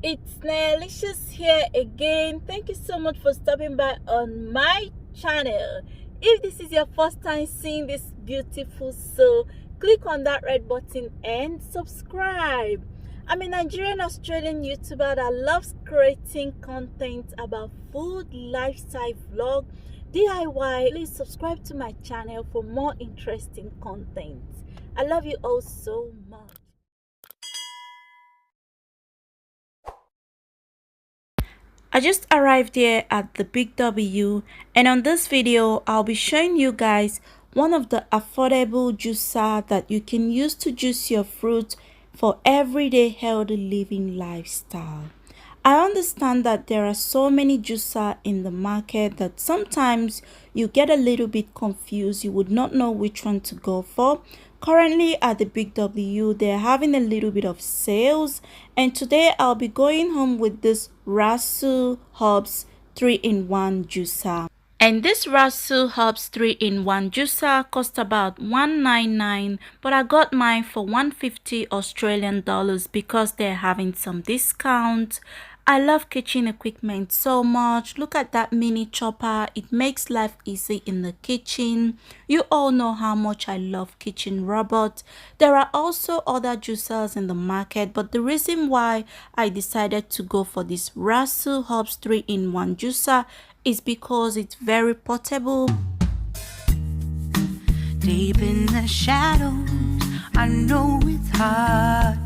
It's Nelicious here again. Thank you so much for stopping by on my channel. If this is your first time seeing this beautiful soul, click on that red button and subscribe. I'm a Nigerian Australian YouTuber that loves creating content about food, lifestyle, vlog, DIY. Please subscribe to my channel for more interesting content. I love you all so much. I just arrived here at the Big W, and on this video I'll be showing you guys one of the affordable juicer that you can use to juice your fruit for everyday healthy living lifestyle. I understand that there are so many juicer in the market that sometimes you get a little bit confused. You would not know which one to go for. Currently at the Big W, they're having a little bit of sales, and today I'll be going home with this HOBBS 3-in-1 juicer. And this HOBBS 3-in-1 juicer cost about $199, but I got mine for 150 Australian dollars because they're having some discount. I love kitchen equipment so much. Look at that mini chopper. It makes life easy in the kitchen. You all know how much I love kitchen robots. There are also other juicers in the market, but the reason why I decided to go for this HOBBS 3-in-1 juicer is because it's very portable. Deep in the shadows, I know it's hard.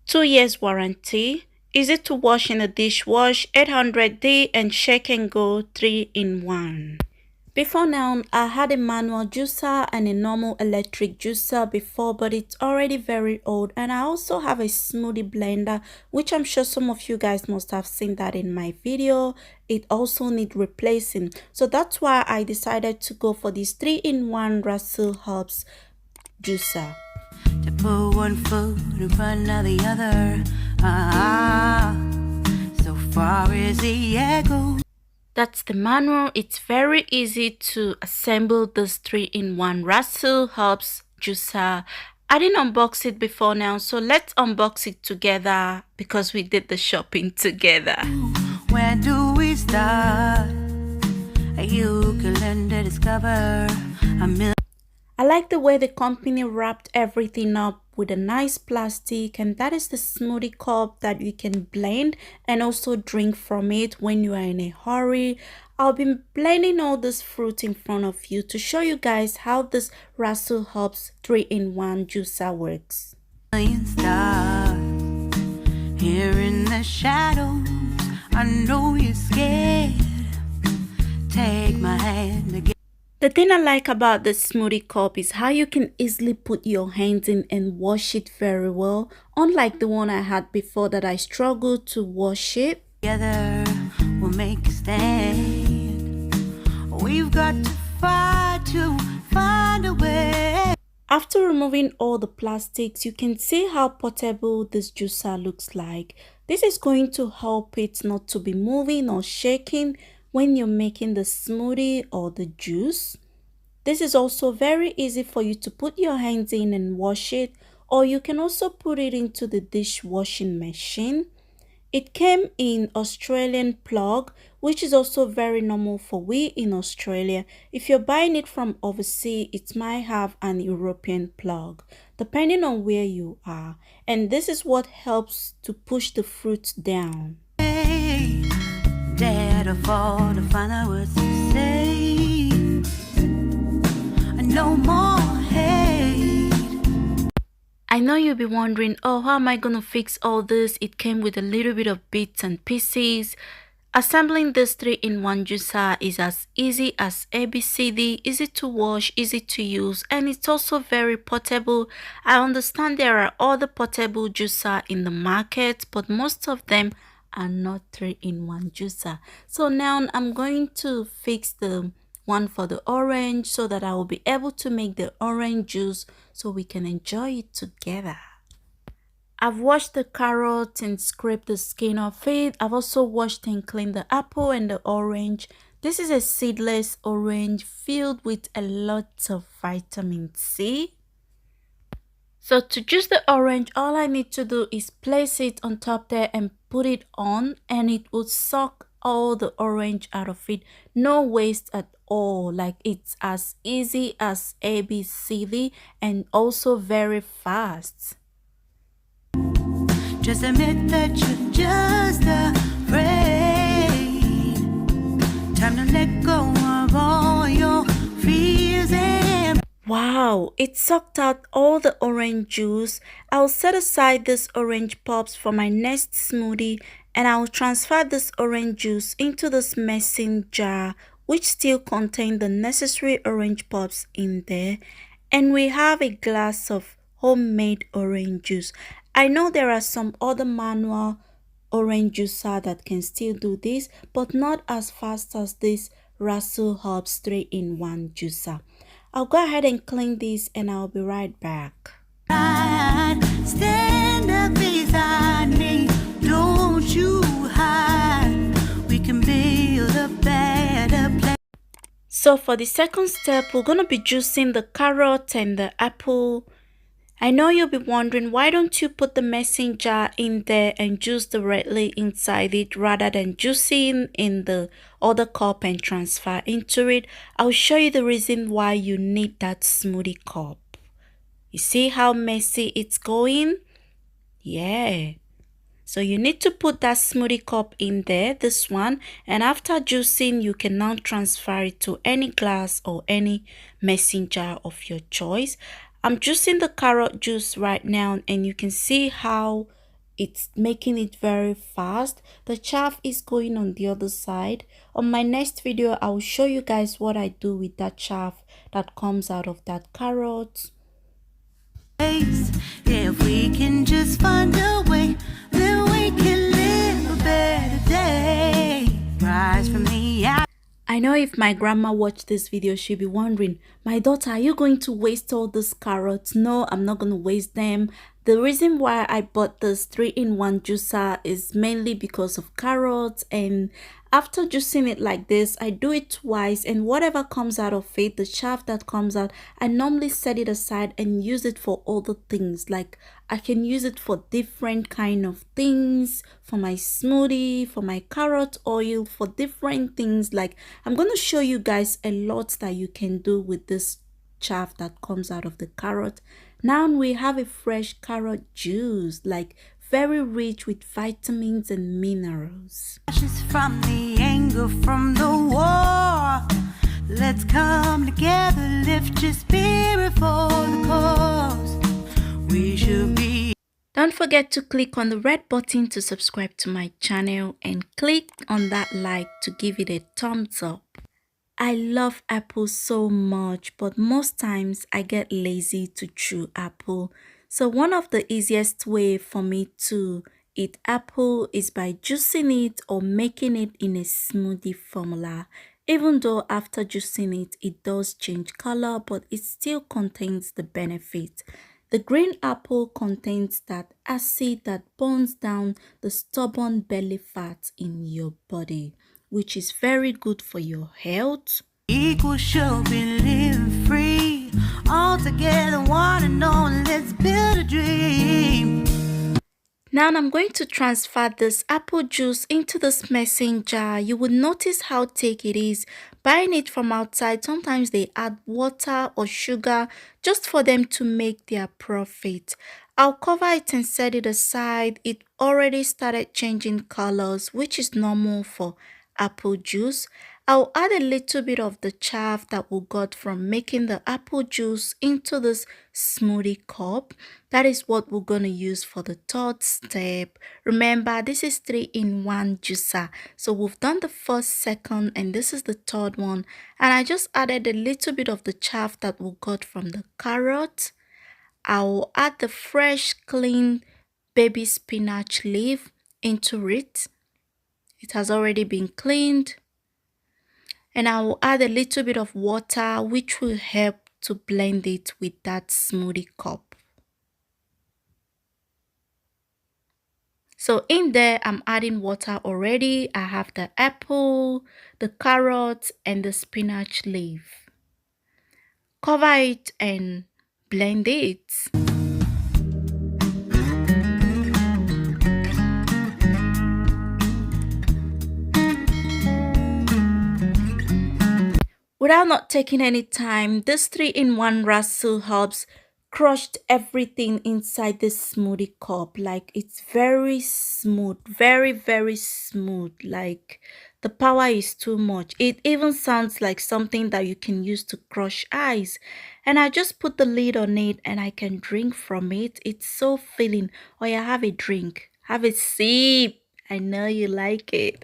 2 years warranty. Easy to wash in a dishwash, 800D, and shake and go 3-in-1. Before now, I had a manual juicer and a normal electric juicer before, but it's already very old. And I also have a smoothie blender, which I'm sure some of you guys must have seen that in my video. It also needs replacing. So that's why I decided to go for this 3-in-1 HOBBS juicer. To put one foot in front of the other, so far as the echo. That's the manual. It's very easy to assemble this 3-in-1 HOBBS juicer. I didn't unbox it before now, so let's unbox it together because we did the shopping together. Where do we start? You can learn to discover a million. I like the way the company wrapped everything up with a nice plastic, and that is the smoothie cup that you can blend and also drink from it when you are in a hurry. I'll be blending all this fruit in front of you to show you guys how this HOBBS 3-in-1 juicer works. Here in the shadows, I know you're scared. Take my hand again. The thing I like about the smoothie cup is how you can easily put your hands in and wash it very well, unlike the one I had before that I struggled to wash it. Together we'll make a stand. We've got to fight to find a way. After removing all the plastics, you can see how portable this juicer looks like. This is going to help it not to be moving or shaking when you're making the smoothie or the juice. This is also very easy for you to put your hands in and wash it, or you can also put it into the dishwashing machine. It came in Australian plug, which is also very normal for we in Australia. If you're buying it from overseas, it might have an European plug, depending on where you are. And this is what helps to push the fruit down. Dare to fall to find out what to say. No more hate. I know you'll be wondering, oh, how am I gonna fix all this? It came with a little bit of bits and pieces. Assembling this 3-in-1 juicer is as easy as ABCD, easy to wash, easy to use, and it's also very portable. I understand there are other portable juicer in the market, but most of them are not 3-in-1 juicer. So now I'm going to fix the one for the orange so that I will be able to make the orange juice so we can enjoy it together. I've washed the carrot and scraped the skin off it. I've also washed and cleaned the apple and the orange. This is a seedless orange filled with a lot of vitamin C. So to juice the orange, all I need to do is place it on top there and put it on, and it will suck all the orange out of it. No waste at all. Like, it's as easy as ABCD and also very fast. Just admit that you're just afraid. Time to let go of all your fears and Wow, it sucked out all the orange juice. I'll set aside this orange pops for my next smoothie, and I'll transfer this orange juice into this mixing jar, which still contains the necessary orange pops in there. And we have a glass of homemade orange juice. I know there are some other manual orange juicer that can still do this, but not as fast as this HOBBS 3-in-1 juicer. I'll go ahead and clean this and I'll be right back. stand up beside me. Don't you hide. We can build a better place. So for the second step, we're going to be juicing the carrot and the apple. I know you'll be wondering, why don't you put the mixing jar in there and juice directly inside it rather than juicing in the other cup and transfer into it? I'll show you the reason why you need that smoothie cup. You see how messy it's going? Yeah. So you need to put that smoothie cup in there, this one, and after juicing, you can now transfer it to any glass or any mixing jar of your choice. I'm juicing the carrot juice right now, and you can see how it's making it very fast. The chaff is going on the other side. On my next video, I will show you guys what I do with that chaff that comes out of that carrot. If we can just find a way, then we can live a better day. Rise from the out. I know if my grandma watched this video, she'll be wondering, my daughter, are you going to waste all these carrots? No, I'm not going to waste them. The reason why I bought this 3-in-1 juicer is mainly because of carrots, and after juicing it like this, I do it twice, and whatever comes out of it, the chaff that comes out, I normally set it aside and use it for other things. Like, I can use it for different kind of things, for my smoothie, for my carrot oil, for different things. Like, I'm going to show you guys a lot that you can do with this chaff that comes out of the carrot. Now we have a fresh carrot juice, like very rich with vitamins and minerals. Ashes from the anger from the war. Let's come together, lift your spirit for the cause. We should be. Don't forget to click on the red button to subscribe to my channel and click on that like to give it a thumbs up. I love apple so much, but most times I get lazy to chew apple. So one of the easiest way for me to eat apple is by juicing it or making it in a smoothie formula. Even though after juicing it, it does change color, but it still contains the benefit. The green apple contains that acid that burns down the stubborn belly fat in your body, which is very good for your health. Equal should be living free. All together, one and all, let's build a dream. Now I'm going to transfer this apple juice into this mixing jar. You will notice how thick it is. Buying it from outside, sometimes they add water or sugar just for them to make their profit. I'll cover it and set it aside. It already started changing colors, which is normal for apple juice. I'll add a little bit of the chaff that we got from making the apple juice into this smoothie cup. That is what we're going to use for the third step. Remember, this is 3-in-1 juicer. So we've done the first, second, and this is the third one. And I just added a little bit of the chaff that we got from the carrot. I'll add the fresh, clean baby spinach leaf into it. It has already been cleaned. And I will add a little bit of water, which will help to blend it with that smoothie cup. So in there, I'm adding water already. I have the apple, the carrot, and the spinach leaf. Cover it and blend it. Without not taking any time, this 3-in-1 Razzle Hubs crushed everything inside this smoothie cup. Like it's very smooth, very smooth. Like the power is too much. It even sounds like something that you can use to crush ice. And I just put the lid on it and I can drink from it. It's so filling. Oh yeah, have a drink. Have a sip. I know you like it.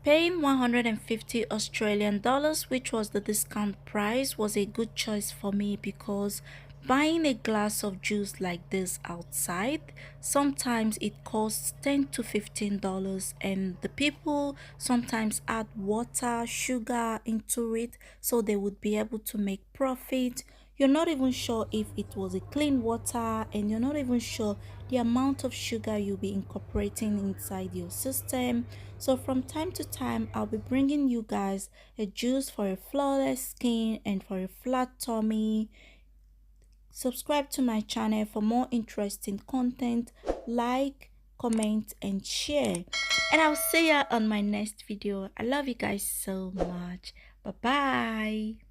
Paying 150 Australian dollars, which was the discount price, was a good choice for me because buying a glass of juice like this outside, sometimes it costs 10 to $15, and the people sometimes add water, sugar into it so they would be able to make profit. You're not even sure if it was a clean water, and you're not even sure the amount of sugar you'll be incorporating inside your system. So from time to time, I'll be bringing you guys a juice for a flawless skin and for a flat tummy. Subscribe to my channel for more interesting content. Like, comment, and share. And I'll see ya on my next video. I love you guys so much. Bye bye.